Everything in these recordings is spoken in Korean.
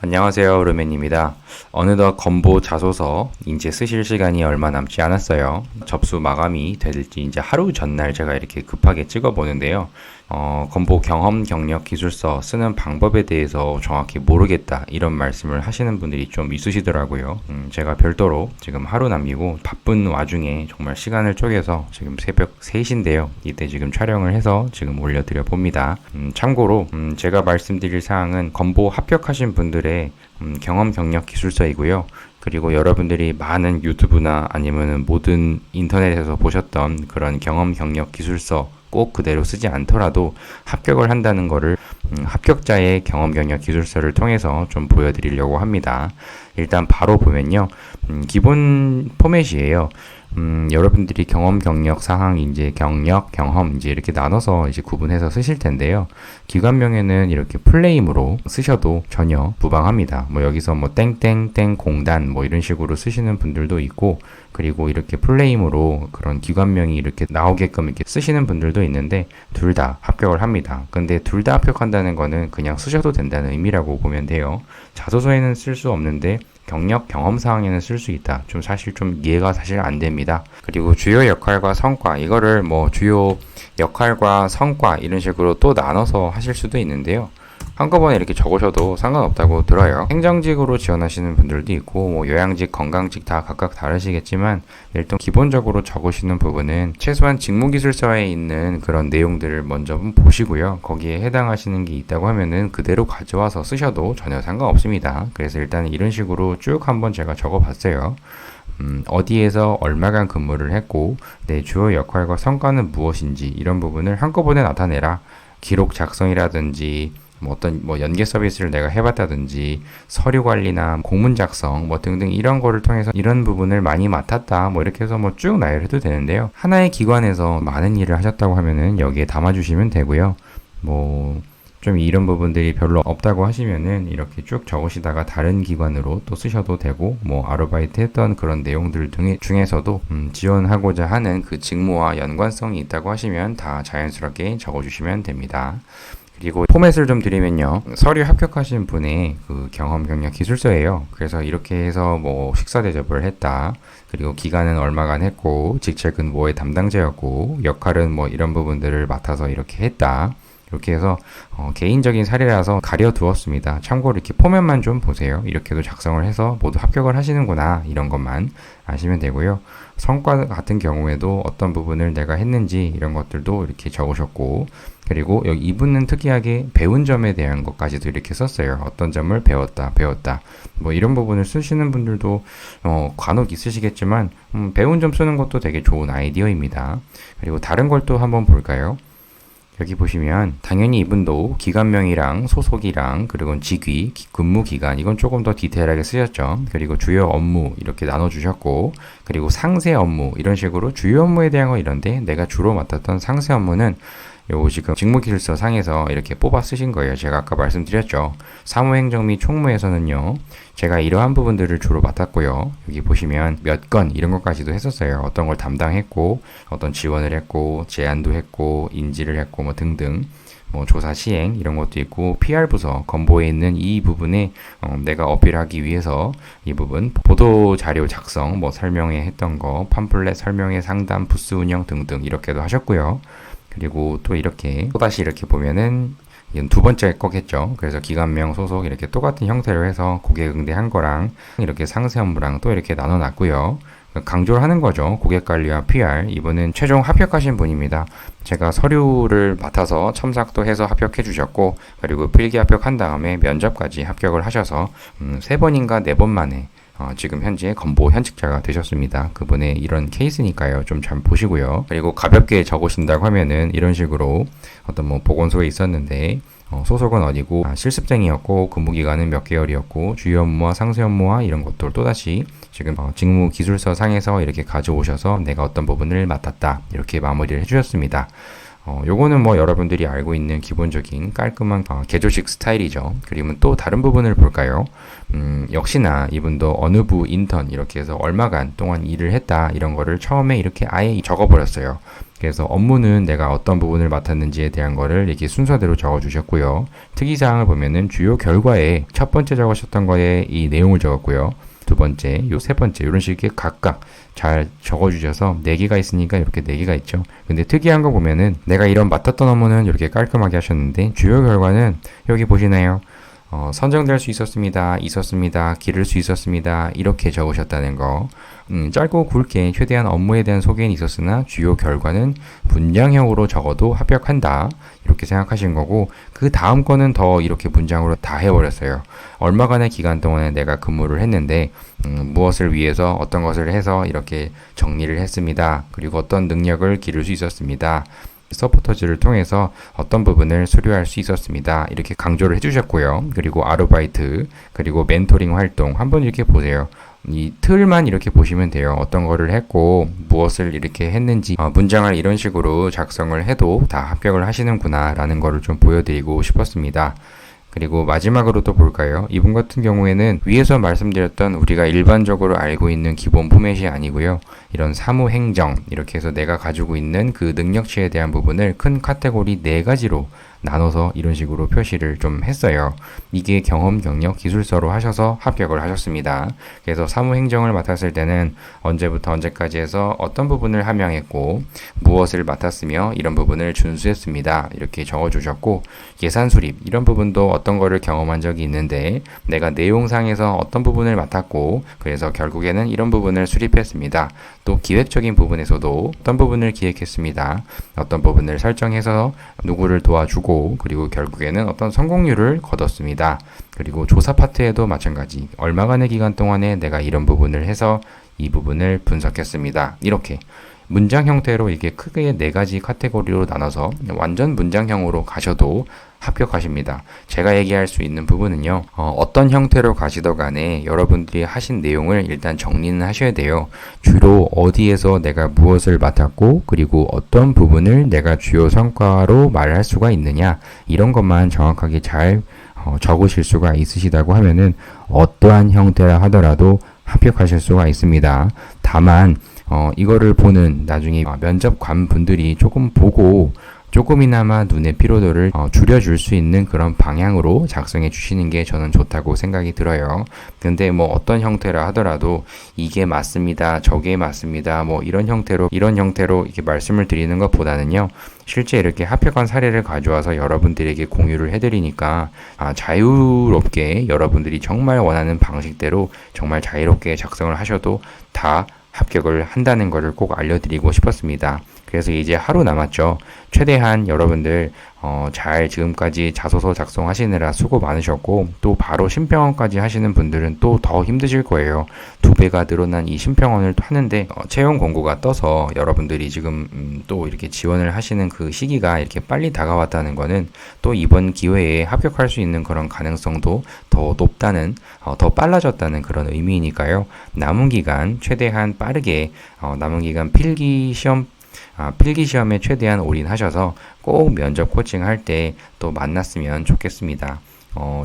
안녕하세요, 루멘입니다. 어느덧 건보 자소서 이제 쓰실 시간이 얼마 남지 않았어요. 접수 마감이 될지 이제 하루 전날 제가 이렇게 급하게 찍어보는데요. 건보 경험 경력 기술서 쓰는 방법에 대해서 정확히 모르겠다 이런 말씀을 하시는 분들이 좀 있으시더라고요. 제가 별도로 지금 하루 남기고 바쁜 와중에 정말 시간을 쪼개서 지금 새벽 3시인데요. 이때 지금 촬영을 해서 지금 올려드려 봅니다. 참고로 제가 말씀드릴 사항은 건보 합격하신 분들의 경험 경력 기술서이고요. 그리고 여러분들이 많은 유튜브나 아니면은 모든 인터넷에서 보셨던 그런 경험 경력 기술서 꼭 그대로 쓰지 않더라도 합격을 한다는 거를 합격자의 경험 경력 기술서를 통해서 좀 보여드리려고 합니다. 일단 바로 보면요. 기본 포맷이에요. 여러분들이 경험, 경력, 상황, 이제 경력, 경험 이제 이렇게 나눠서 이제 구분해서 쓰실 텐데요. 기관명에는 이렇게 풀네임으로 쓰셔도 전혀 무방합니다. 뭐 여기서 뭐 땡땡땡 공단 뭐 이런 식으로 쓰시는 분들도 있고, 그리고 이렇게 풀네임으로 그런 기관명이 이렇게 나오게끔 이렇게 쓰시는 분들도 있는데 둘 다 합격을 합니다. 근데 둘 다 합격한다는 거는 그냥 쓰셔도 된다는 의미라고 보면 돼요. 자소서에는 쓸 수 없는데 경력, 경험 사항에는 쓸 수 있다. 좀 사실 좀 이해가 사실 안 됩니다. 그리고 주요 역할과 성과, 이거를 뭐 주요 역할과 성과 이런 식으로 또 나눠서 하실 수도 있는데요. 한꺼번에 이렇게 적으셔도 상관없다고 들어요. 행정직으로 지원하시는 분들도 있고, 뭐 요양직, 건강직 다 각각 다르시겠지만, 일단 기본적으로 적으시는 부분은 최소한 직무기술서에 있는 그런 내용들을 먼저 보시고요. 거기에 해당하시는 게 있다고 하면은 그대로 가져와서 쓰셔도 전혀 상관없습니다. 그래서 일단 이런 식으로 쭉 한번 제가 적어봤어요. 어디에서 얼마간 근무를 했고, 내 주요 역할과 성과는 무엇인지 이런 부분을 한꺼번에 나타내라. 기록 작성이라든지 뭐 어떤 뭐 연계 서비스를 내가 해봤다든지 서류 관리나 공문 작성 뭐 등등 이런 거를 통해서 이런 부분을 많이 맡았다 뭐 이렇게 해서 뭐 쭉 나열해도 되는데요. 하나의 기관에서 많은 일을 하셨다고 하면은 여기에 담아주시면 되고요. 뭐 좀 이런 부분들이 별로 없다고 하시면은 이렇게 쭉 적으시다가 다른 기관으로 또 쓰셔도 되고, 뭐 아르바이트 했던 그런 내용들 중에서도 지원하고자 하는 그 직무와 연관성이 있다고 하시면 다 자연스럽게 적어주시면 됩니다. 그리고 포맷을 좀 드리면요. 서류 합격하신 분의 그 경험 경력 기술서예요. 그래서 이렇게 해서 뭐 식사 대접을 했다. 그리고 기간은 얼마간 했고, 직책은 뭐의 담당자였고, 역할은 뭐 이런 부분들을 맡아서 이렇게 했다. 이렇게 해서 개인적인 사례라서 가려두었습니다. 참고로 이렇게 포맷만 좀 보세요. 이렇게도 작성을 해서 모두 합격을 하시는구나 이런 것만 아시면 되고요. 성과 같은 경우에도 어떤 부분을 내가 했는지 이런 것들도 이렇게 적으셨고, 그리고 여기 이분은 특이하게 배운 점에 대한 것까지도 이렇게 썼어요. 어떤 점을 배웠다 뭐 이런 부분을 쓰시는 분들도 간혹 있으시겠지만 배운 점 쓰는 것도 되게 좋은 아이디어입니다. 그리고 다른 걸 또 한번 볼까요? 여기 보시면 당연히 이분도 기관명이랑 소속이랑 그리고 직위, 근무 기간 이건 조금 더 디테일하게 쓰셨죠. 그리고 주요 업무 이렇게 나눠주셨고, 그리고 상세 업무 이런 식으로 주요 업무에 대한 거 이런데 내가 주로 맡았던 상세 업무는 요 지금 직무기술서 상에서 이렇게 뽑아 쓰신 거예요. 제가 아까 말씀드렸죠. 사무행정 및 총무에서는요. 제가 이러한 부분들을 주로 맡았고요. 여기 보시면 몇 건 이런 것까지도 했었어요. 어떤 걸 담당했고, 어떤 지원을 했고, 제안도 했고, 인지를 했고 뭐 등등. 뭐 조사 시행 이런 것도 있고, PR 부서 건보에 있는 이 부분에 내가 어필하기 위해서 이 부분 보도 자료 작성 뭐 설명회 했던 거, 팜플렛 설명회 상담 부스 운영 등등 이렇게도 하셨고요. 그리고 또 이렇게 또다시 이렇게 보면은 이건 두 번째 거겠죠. 그래서 기관명 소속 이렇게 똑같은 형태로 해서 고객 응대한 거랑 이렇게 상세 업무랑 또 이렇게 나눠놨고요. 강조를 하는 거죠. 고객 관리와 PR. 이분은 최종 합격하신 분입니다. 제가 서류를 맡아서 첨삭도 해서 합격해 주셨고, 그리고 필기 합격한 다음에 면접까지 합격을 하셔서 3번인가 4번 만에 지금 현재 건보 현직자가 되셨습니다. 그분의 이런 케이스니까요. 좀 잘 보시고요. 그리고 가볍게 적으신다고 하면은 이런 식으로 어떤 뭐 보건소에 있었는데 소속은 어디고 실습생이었고 근무기간은 몇 개월이었고 주요 업무와 상세 업무와 이런 것들 또다시 지금 직무 기술서 상에서 이렇게 가져오셔서 내가 어떤 부분을 맡았다 이렇게 마무리를 해주셨습니다. 요거는 뭐 여러분들이 알고 있는 기본적인 깔끔한 개조식 스타일이죠. 그리고 또 다른 부분을 볼까요? 역시나 이분도 어느 부 인턴 이렇게 해서 얼마간 동안 일을 했다 이런 거를 처음에 이렇게 아예 적어버렸어요. 그래서 업무는 내가 어떤 부분을 맡았는지에 대한 거를 이렇게 순서대로 적어주셨고요. 특이사항을 보면은 주요 결과에 첫 번째 적으셨던 거에 이 내용을 적었고요. 두 번째, 요 세 번째 이런 식의 각각 잘 적어주셔서 4개가 있으니까 이렇게 4개가 있죠. 근데 특이한 거 보면은 내가 이런 맡았던 업무는 이렇게 깔끔하게 하셨는데 주요 결과는 여기 보시나요? 선정될 수 있었습니다. 있었습니다. 기를 수 있었습니다. 이렇게 적으셨다는 거. 짧고 굵게 최대한 업무에 대한 소개는 있었으나 주요 결과는 문장형으로 적어도 합격한다. 이렇게 생각하신 거고 그 다음 거는 더 이렇게 문장으로 다 해버렸어요. 얼마간의 기간 동안에 내가 근무를 했는데 무엇을 위해서 어떤 것을 해서 이렇게 정리를 했습니다. 그리고 어떤 능력을 기를 수 있었습니다. 서포터즈를 통해서 어떤 부분을 수료할 수 있었습니다. 이렇게 강조를 해주셨고요. 그리고 아르바이트, 그리고 멘토링 활동 한번 이렇게 보세요. 이 틀만 이렇게 보시면 돼요. 어떤 거를 했고 무엇을 이렇게 했는지 문장을 이런 식으로 작성을 해도 다 합격을 하시는구나 라는 거를 좀 보여드리고 싶었습니다. 그리고 마지막으로 또 볼까요? 이분 같은 경우에는 위에서 말씀드렸던 우리가 일반적으로 알고 있는 기본 포맷이 아니고요. 이런 사무행정 이렇게 해서 내가 가지고 있는 그 능력치에 대한 부분을 큰 카테고리 4가지로 나눠서 이런 식으로 표시를 좀 했어요. 이게 경험, 경력, 기술서로 하셔서 합격을 하셨습니다. 그래서 사무행정을 맡았을 때는 언제부터 언제까지 해서 어떤 부분을 함양했고 무엇을 맡았으며 이런 부분을 준수했습니다. 이렇게 적어주셨고 예산 수립 이런 부분도 어떤 거를 경험한 적이 있는데 내가 내용상에서 어떤 부분을 맡았고 그래서 결국에는 이런 부분을 수립했습니다. 또 기획적인 부분에서도 어떤 부분을 기획했습니다. 어떤 부분을 설정해서 누구를 도와주고 그리고 결국에는 어떤 성공률을 거뒀습니다. 그리고 조사 파트에도 마찬가지. 얼마간의 기간 동안에 내가 이런 부분을 해서 이 부분을 분석했습니다. 이렇게 문장 형태로 이게 크게 4가지 카테고리로 나눠서 완전 문장형으로 가셔도 합격하십니다. 제가 얘기할 수 있는 부분은요. 어떤 형태로 가시더 간에 여러분들이 하신 내용을 일단 정리는 하셔야 돼요. 주로 어디에서 내가 무엇을 맡았고 그리고 어떤 부분을 내가 주요 성과로 말할 수가 있느냐 이런 것만 정확하게 잘 적으실 수가 있으시다고 하면은 어떠한 형태라 하더라도 합격하실 수가 있습니다. 다만 이거를 보는 나중에 면접관 분들이 조금 보고 조금이나마 눈의 피로도를 줄여줄 수 있는 그런 방향으로 작성해 주시는 게 저는 좋다고 생각이 들어요. 근데 뭐 어떤 형태라 하더라도 이게 맞습니다. 저게 맞습니다. 뭐 이런 형태로 이렇게 말씀을 드리는 것보다는요. 실제 이렇게 합격한 사례를 가져와서 여러분들에게 공유를 해드리니까 자유롭게 여러분들이 정말 원하는 방식대로 정말 자유롭게 작성을 하셔도 다 합격을 한다는 것을 꼭 알려드리고 싶었습니다. 그래서 이제 하루 남았죠. 최대한 여러분들 잘 지금까지 자소서 작성하시느라 수고 많으셨고 또 바로 심평원까지 하시는 분들은 또 더 힘드실 거예요. 2배가 늘어난 이 심평원을 하는데 채용 공고가 떠서 여러분들이 지금 또 이렇게 지원을 하시는 그 시기가 이렇게 빨리 다가왔다는 거는 또 이번 기회에 합격할 수 있는 그런 가능성도 더 높다는 더 빨라졌다는 그런 의미이니까요. 남은 기간 최대한 빠르게 남은 기간 필기 시험에 최대한 올인하셔서 꼭 면접 코칭할 때 또 만났으면 좋겠습니다.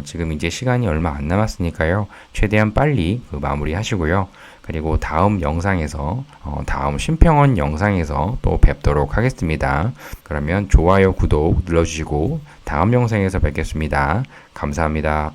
지금 이제 시간이 얼마 안 남았으니까요. 최대한 빨리 마무리 하시고요. 그리고 다음 영상에서, 다음 심평원 영상에서 또 뵙도록 하겠습니다. 그러면 좋아요, 구독 눌러주시고 다음 영상에서 뵙겠습니다. 감사합니다.